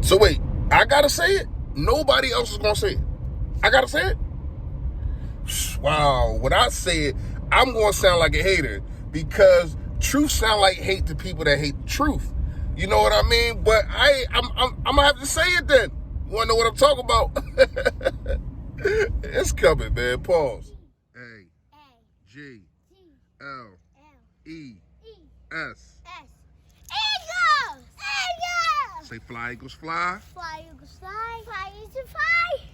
So wait, I gotta say it? Nobody else is gonna say it. I gotta say it? Wow, when I say it, I'm gonna sound like a hater because truth sound like hate to people that hate the truth. You know what I mean? But I'm gonna have to say it then. You wanna know what I'm talking about? It's coming, man. Pause. A-G-L-E-S. Eagles! Eagles! Say fly, Eagles, fly. Fly, Eagles, fly. Fly, Eagles, fly.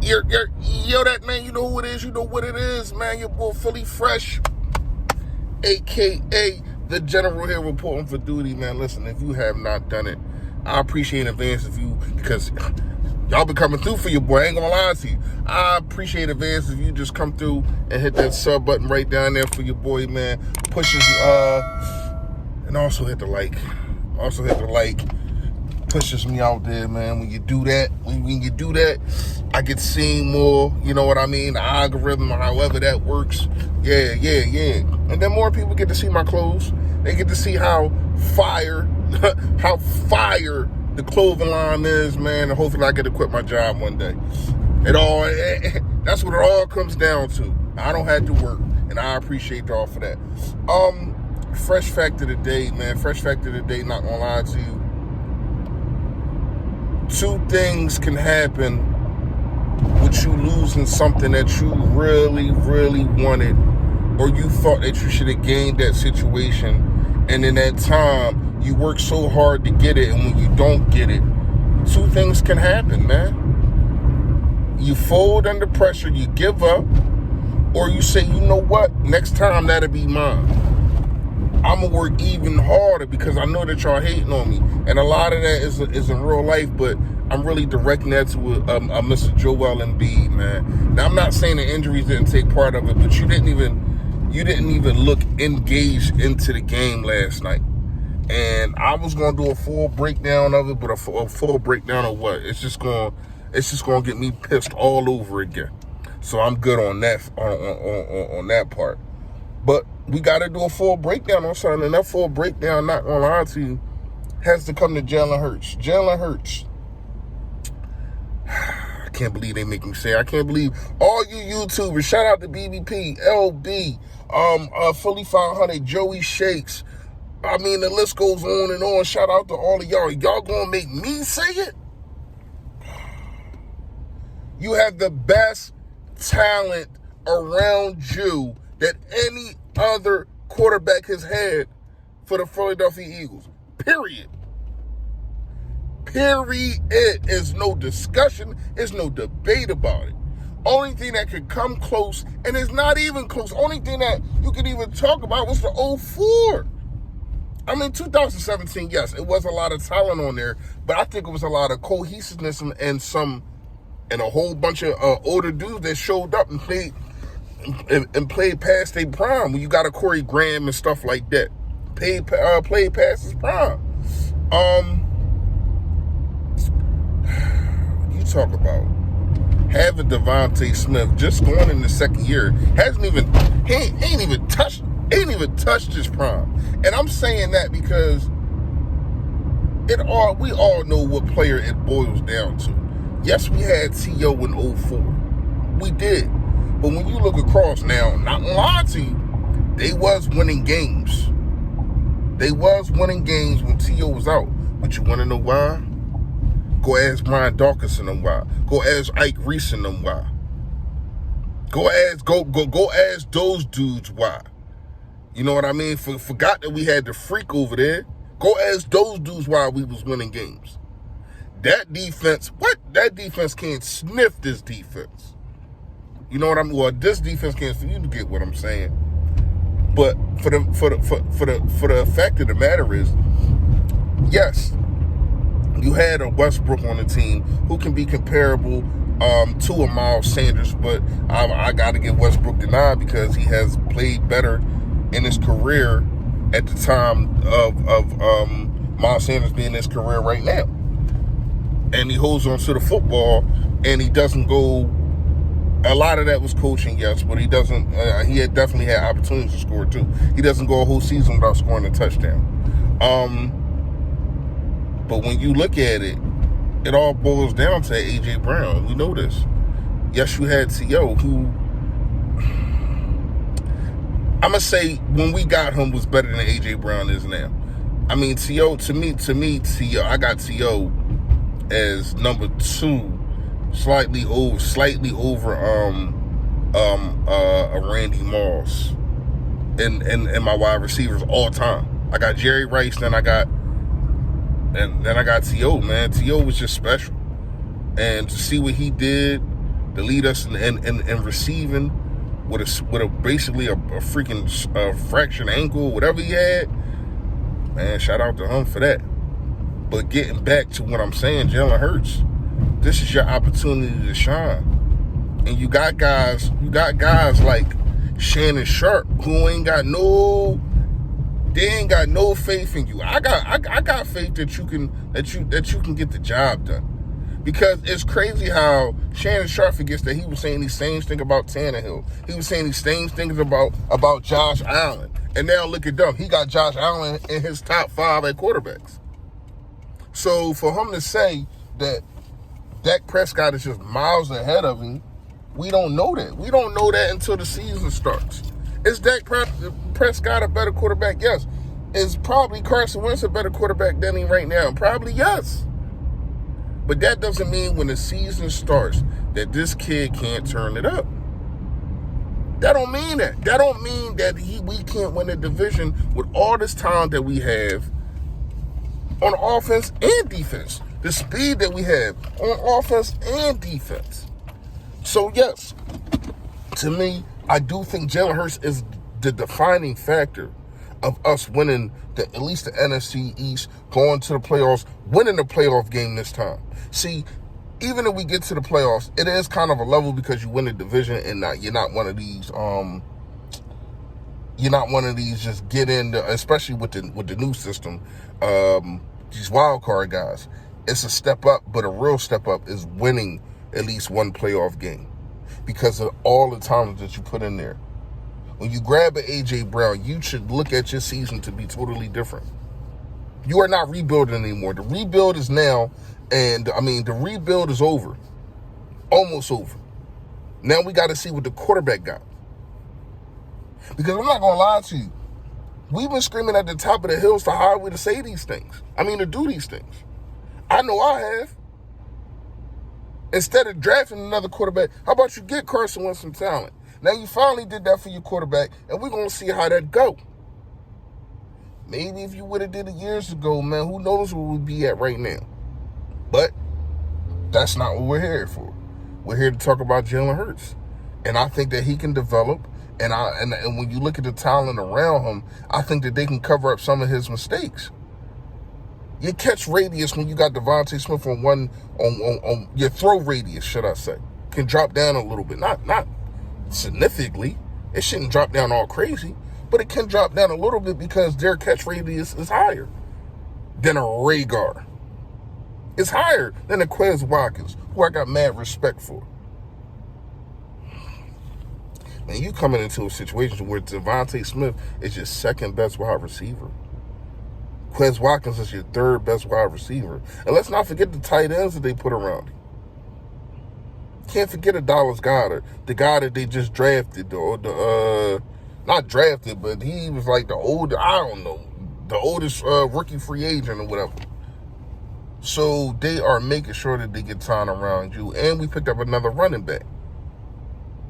Yo, that man, you know who it is, you know what it is, man. Your boy Philly Fresh, a.k.a. the General here reporting for duty, man. Listen, if you have not done it, I appreciate in advance if you, because y'all been coming through for your boy, I ain't gonna lie to you. I appreciate in advance if you just come through and hit that sub button right down there for your boy, man. Pushes, and also hit the like. Pushes me out there, man. When you do that, when you do that, I get seen more, you know what I mean? The algorithm, or however that works. Yeah. And then more people get to see my clothes. They get to see how fire the clothing line is, man. And hopefully I get to quit my job one day. That's what it all comes down to. I don't have to work, and I appreciate y'all for that. Fresh fact of the day, man. Fresh fact of the day, not gonna lie to you. Two things can happen with you losing something that you really, really wanted, or you thought that you should have gained that situation, and in that time, you work so hard to get it, and when you don't get it, two things can happen, man. You fold under pressure, you give up, or you say, you know what, next time that'll be mine. I'm going to work even harder because I know that y'all hating on me. And a lot of that is in real life, but I'm really directing that to a Mr. Joel Embiid, man. Now, I'm not saying the injuries didn't take part of it, but you didn't even look engaged into the game last night. And I was going to do a full breakdown of it, but a full breakdown of what? It's just going to get me pissed all over again. So I'm good on that, on that part. But we got to do a full breakdown on something, and that full breakdown, not gonna lie to you, has to come to Jalen Hurts. Jalen Hurts. I can't believe they make me say it. I can't believe all you YouTubers. Shout out to BBP, LB, Philly 500, Joey Shakes. I mean, the list goes on and on. Shout out to all of y'all. Y'all gonna make me say it? You have the best talent around you that any other quarterback has had for the Philadelphia Eagles. Period. There's no discussion. There's no debate about it. Only thing that could come close, and it's not even close, only thing that you could even talk about was the 04. I mean, 2017, yes, it was a lot of talent on there, but I think it was a lot of cohesiveness and a whole bunch of older dudes that showed up and played past their prime. When you got a Corey Graham and stuff like that, played past his prime. You talk about having Devontae Smith just going in the second year, he ain't even touched his prime. And I'm saying that because we all know what player it boils down to. Yes, we had T.O. in 04. We did. But when you look across now, not gonna lie to you, they was winning games. They was winning games when T.O. was out. But you want to know why? Go ask Brian Dawkins and them why. Go ask Ike Reese and them why. Go ask those dudes why. You know what I mean? Forgot that we had the freak over there. Go ask those dudes why we was winning games. That defense can't sniff this defense. You know what I mean? Well, this defense can't. You get what I'm saying. But for the fact of the matter is, yes, you had a Westbrook on the team who can be comparable to a Miles Sanders, but I got to give Westbrook the nod because he has played better in his career at the time of Miles Sanders being in his career right now. And he holds on to the football, and he doesn't go A lot of that was coaching, yes, but he doesn't. He had definitely had opportunities to score too. He doesn't go a whole season without scoring a touchdown. But when you look at it, it all boils down to AJ Brown. We know this. Yes, you had T.O., who I'm gonna say when we got him was better than AJ Brown is now. I mean, T.O. to me, T.O. I got T.O. as number 2. Slightly over a Randy Moss in my wide receivers all time. I got Jerry Rice, then I got T.O., man. T.O. was just special. And to see what he did to lead us in receiving with a basically a freaking fractured ankle, whatever he had, man, shout out to him for that. But getting back to what I'm saying, Jalen Hurts, this is your opportunity to shine. And you got guys like Shannon Sharp who ain't got no faith in you. I got faith that you can get the job done. Because it's crazy how Shannon Sharp forgets that he was saying these same things about Tannehill. He was saying these same things about Josh Allen. And now look at them. He got Josh Allen in his top 5 at quarterbacks. So for him to say that Dak Prescott is just miles ahead of him, we don't know that. We don't know that until the season starts. Is Dak Prescott a better quarterback? Yes. Is probably Carson Wentz a better quarterback than him right now? Probably yes. But that doesn't mean when the season starts that this kid can't turn it up. That don't mean that. That don't mean that we can't win a division with all this talent that we have on offense and defense. The speed that we have on offense and defense. So yes, to me, I do think Jalen Hurts is the defining factor of us winning at least the NFC East, going to the playoffs, winning the playoff game this time. See, even if we get to the playoffs, it is kind of a level because you win the division and you're not one of these just get in, especially with the new system, these wild card guys. It's a step up, but a real step up is winning at least one playoff game because of all the times that you put in there. When you grab an A.J. Brown, you should look at your season to be totally different. You are not rebuilding anymore. The rebuild is now, the rebuild is over. Almost over. Now we got to see what the quarterback got. Because I'm not going to lie to you. We've been screaming at the top of the hills for how to say these things. To do these things. I know I have. Instead of drafting another quarterback, how about you get Carson Wentz some talent? Now you finally did that for your quarterback, and we're going to see how that go. Maybe if you would have did it years ago, man, who knows where we'd be at right now. But that's not what we're here for. We're here to talk about Jalen Hurts. And I think that he can develop, and when you look at the talent around him, I think that they can cover up some of his mistakes. Your catch radius when you got Devontae Smith on your throw radius, should I say, can drop down a little bit. Not significantly. It shouldn't drop down all crazy, but it can drop down a little bit because their catch radius is higher than a Rhaegar. It's higher than a Quez Watkins, who I got mad respect for. Man, you coming into a situation where Devontae Smith is your second best wide receiver. Quez Watkins is your third best wide receiver. And let's not forget the tight ends that they put around him. Can't forget a Dallas Goedert, the guy that they just drafted, not drafted, but he was like the oldest rookie free agent or whatever. So they are making sure that they get time around you. And we picked up another running back,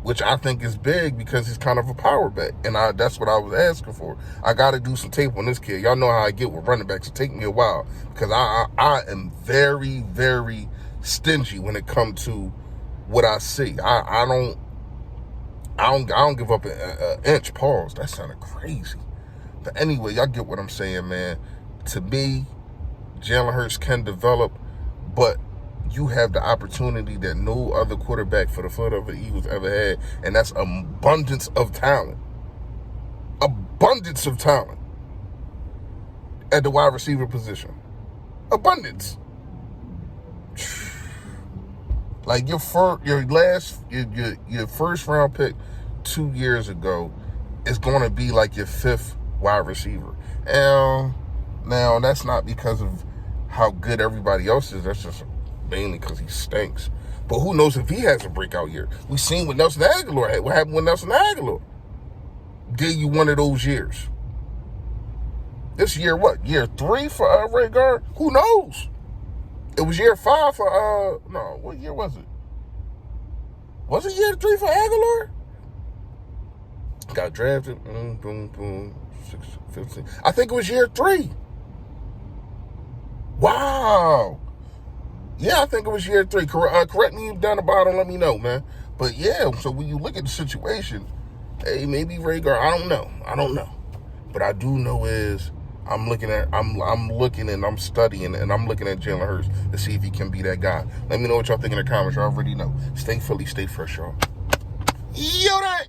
which I think is big because he's kind of a power back. And that's what I was asking for. I got to do some tape on this kid. Y'all know how I get with running backs. It take me a while because I am very, very stingy when it comes to what I see. I don't give up an inch. Pause. That sounded crazy. But anyway, y'all get what I'm saying, man. To me, Jalen Hurts can develop, but you have the opportunity that no other quarterback for the Philadelphia Eagles ever had, and that's abundance of talent. Abundance of talent at the wide receiver position. Abundance. Like your first round pick 2 years ago is going to be like your fifth wide receiver. And now that's not because of how good everybody else is. That's just mainly because he stinks. But who knows if he has a breakout year? We seen what Nelson Aguilar had. What happened with Nelson Aguilar? Gave you one of those years. This year, what? Year 3 for Rhaegar? Who knows? It was year 5 for, no, what year was it? Was it year 3 for Aguilar? Got drafted, boom, 15. I think it was year 3. Wow. Yeah, I think it was year 3. Correct me down the bottom, let me know, man. But yeah, so when you look at the situation, hey, maybe Rhaegar, I don't know. But I do know is I'm looking and I'm studying and I'm looking at Jalen Hurts to see if he can be that guy. Let me know what y'all think in the comments. Y'all already know. Stay Philly, stay fresh, y'all. Yo, that.